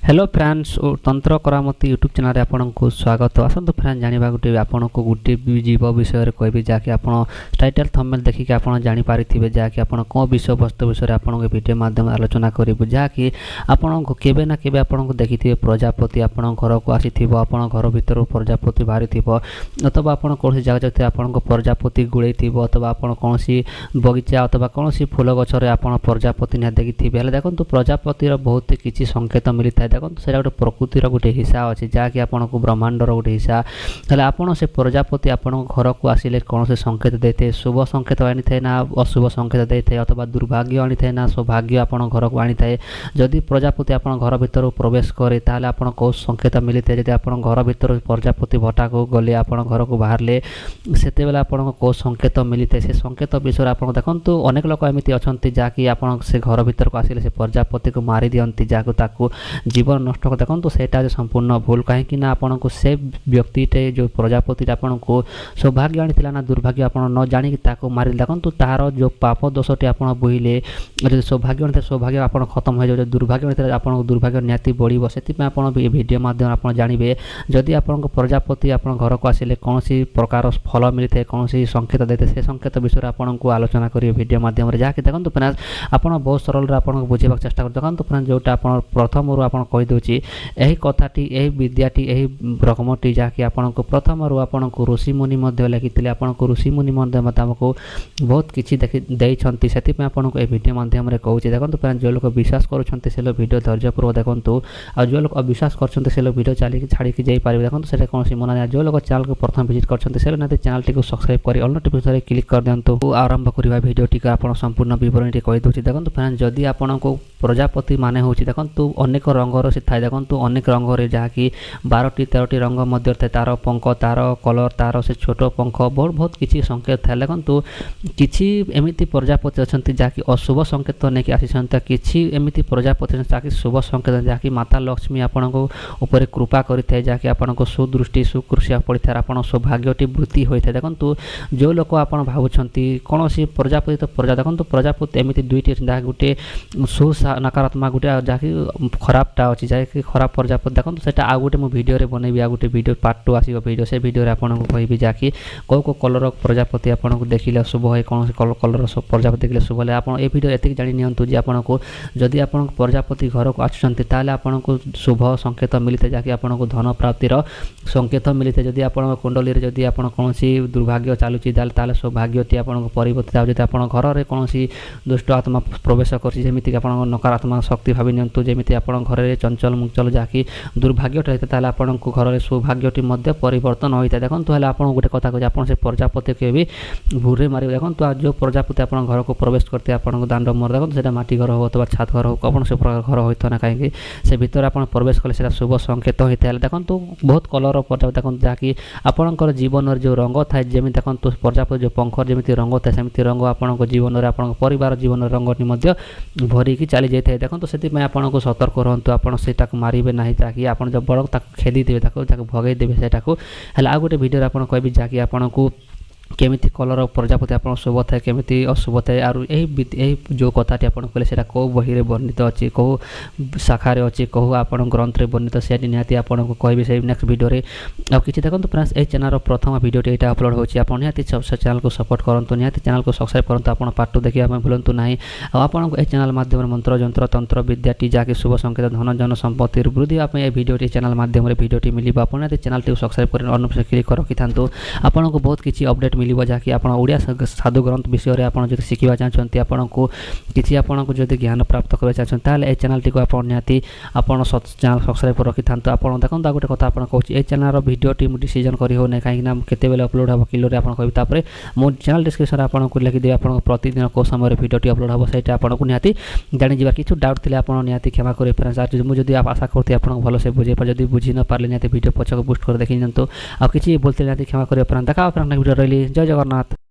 Hello friends तंत्र करामती YouTube channel रे आपको स्वागत आसतु फ्रेंड्स जानिबा गुटे आपको गुटे जीव विषय रे कहबी जाकि आप टाइटल थंबनेल देखिक आप जानि पारिथिबे जाकि आप को विषय वस्तु विषय आपन वीडियो माध्यम आलोचना करिबु जाकि आपन केबे ना केबे आपन देखिथिबे प्रजापति आपन घर को आसीथिबो आपन घर भीतर प्रजापति बाहरिथिबो अथवा आपन कोनसी जगह जते आपन प्रजापति गुळैथिबो अथवा आपन कोनसी बगीचा अथवा कोनसी फूल गछ रे आपन प्रजापति न देखिथिबे हले देखंतु प्रजापति रो बहुत किछि संकेत मिलिथा देखो से गोटे प्रकृतिर गोटे हिस्सा अच्छे जहाँकि आपको ब्रह्मांडर गोटे हिस्सा हेल्ले आपड़ से प्रजापति आपण घर को आसिले कौन से संकेत देते शुभ संकेत आनी थाए ना अशुभ संकेत दे थाए अथवा दुर्भाग्य आनी थाए ना सौभाग्य आपण घर को आनी थाए जदि प्रजापति आपण घर भीतर प्रवेश करे ताले आपण कौ संकेत मिली थाए जदि आपण घर भीतर प्रजापति भट्टा को गले आपण घर को बाहरले सेते बेला आपण कौ संकेत मिली थाए से संकेत विषय आपण देखंतु अनेक लोक एमिति अछंती जाकि आपण से घर भीतर को आसिले से प्रजापति को मारी दियंती जाकु ताकू जीवन नष्ट कर देखो सेटा संपूर्ण भूल कहीं ना आपन को से व्यक्तिटे जो प्रजापति आपन को सौभाग्य आनी ना दुर्भाग्य आप न जाणी मारि देखो तार जो पाप दोषटी आप बोहिले जो सौभाग्य आनी सौभाग्य आप खत्म हो जाए दुर्भाग्य आनी आप दुर्भाग्य निहाती बढ़ो से वीडियो माध्यम आप जानवे जदि आप प्रजापति आप घर को आसिले कौन प्रकार फल मिलता है कौन संकेत देते से संकेत विषय आपको आलोचना करेंगे वीडियो माध्यम जहाँकि देखो फ्रेंड्स आप बहुत सरल आपको बुझेबा चेष्टा कर देखो फ्रेंड्स जोटा आप प्रथम रू आप कहीदे यही कथाटी यही विद्याटी यही रकमटी जहाँकि आपको प्रथम रू आपको ऋषिमुनि लिखी आपको ऋषिमुनि आमको बहुत किसी देखते से आपको ये वीडियो माध्यम कहूँ देखो जो लोग विश्वास करुँच से लोग वीडियो धैर्यपूर्वक देखो आ जो लोग अविश्वास कर से लोग वीडियो चलिए छाड़ी जापारे देखो से कौन मना ना जो लोग चैनल को प्रथम विजिट कर चैनल टी सब्सक्राइब कर ऑल नोटिफिकेशन क्लिक कर दिंतु आरंभ करवा वीडियो टी आप संपूर्ण बरणी कहीदे देखो फ्रेंड्स जदि आपको प्रजापति माने हूँ देखो अनेक रंगर से थाए देखो अनेक रंग जहाँकि 12टी 13टी रंग मध्य थाए तार पंख तार कलर तार से छोट पंख बहुत किसी संकेत थाए देखो किसी एमती प्रजापति अच्छा जहाँकि अशुभ संकेत नहीं आसी किसी एमती प्रजापति जहाँकि शुभ संकेत जहाँकि माता लक्ष्मी आपण ऊपर कृपा करें जहाँकि आपको सुदृष्टि सुकृषा पड़ता है आप सौभाग्यटी वृद्धि होता है देखो जो लोक आप भावुंट कौन प्रजापति तो प्रजा देखो प्रजापति एमती दुईटी जहाँ गोटे नकारात्मक गोटे जहाँकि खराबटा अच्छी जहाँकि खराब प्रजापति देखो सेटा आ गोटे भिडियो बनैबी आ गोटे भिडियो पार्ट 2 आसो भिडियो से भिडियो आपको कहबी जहाँकि कौ कलर प्रजापति आपको देखिले शुभ है कौन कलर प्रजापति देखिले शुभ है आप भिडियो एति जानी नियंतु जे आपको जदि आप प्रजापति घर को आसुँच ताले आपको शुभ संकेत मिलता है जहाँकि आपको धन प्राप्तिर संकेत मिलता है जदि आप कुंडली जदि आप कौन दुर्भाग्य चलुची ताले सौभाग्यटी आपको परिवर्तित होती आप घर में कौन दुष्ट आत्मा प्रवेश करमती आप नकारात्मक शक्ति भावी नियंतु जमी आप घर चंचल मुंचल जहाँकि दुर्भाग्यटा होता है आपको घर में सौभाग्यटी परिवर्तन होता है देखो हेल्ले आप गोटे कथा कहे आप से प्रजापति के भी भूरे मारे देखो जो प्रजापति आप घर को प्रवेश करते आपको दांड मोर देखो से माटी घर हो अथवा छात घर हो कौन से प्रकार घर होता ना कहीं से भितर आप प्रवेश कले से शुभ संकेत होता है देखो बहुत कलर प्रजापति देखो जहाँकि आपंकर जीवन जो रंग थाए जमी देखो प्रजापति जो पंखर जमी रंग थाए सेमती रंग आपंक जीवन में आप परिवार जीवन रंगटी भरिकी चली जाए देखो से आपको सतर्क रहतु आप मारे ना ताकि आप जब बड़ खेदी देवे भगई देवे से हेल्ले आ गोटे भिडियो आप कहबी जहाँकि आपको केमिति कलर प्रजापति आप शुभ थाए केमिति अशुभ थाए आर यही जो कथाटी आप कहले से कौ बही वर्णित अच्छी कौ शाखा अच्छी कौ आप ग्रंथ में वर्णित से निहाती आपको कहबी से नेक्स्ट वीडियो आ कि देखो फ्रेंड्स ये चैनल प्रथम वीडियोटी यहाँ अपलोड होती आप निहाती चैनल को सपोर्ट करूँ निहाती चैनल को सब्सक्राइब करूँ आप पार्ट 2 देखा भूलु ना आपको ये चैनल माध्यम मंत्र जंत्र तंत्र विद्याटी जहाँकि शुभ संकेत धन जन संपत्ति वृद्धि आप भिडियोटी चैनल माध्यम भिडियोटी मिल आप निहाती चैनल टी सब्सक्राइब कर ऑल क्लिक कर रखी था आपको बहुत किसी अपडेट मिल जहाँकि आप ओडिया साधु ग्रंथ विषय में आप शिखा चाहते आपको किसी आपको जो ज्ञान प्राप्त करना चाहते हैं चैनल टी आप निहाती आप चैनल सब्सक्राइब कर रखी था आप देखो गोटे कथा आप कहूँ ये चैनल भिडियोटी डिसीजन कर होना कहीं केतबेले अपलोड हम किलो आप कहते मो चैनल डिस्क्रिप्शन आपको लिखिदेवी आप प्रतिदिन कौ समय भिडियोटी अपलोड हम से आपको निहाती जाणीजा किसी डाउट थे आप निहाती क्षमा करें फ्रेंड्स मुझे आप आशा करती आप भल से बुझे जब बुझी न पारे निहाती भिडियो पछक बुस्ट कर देखी नियंतु आ किसी बोलते निहाती क्षमा करें फ्रेंड्स देखा भिडियो रही जय जगन्नाथ।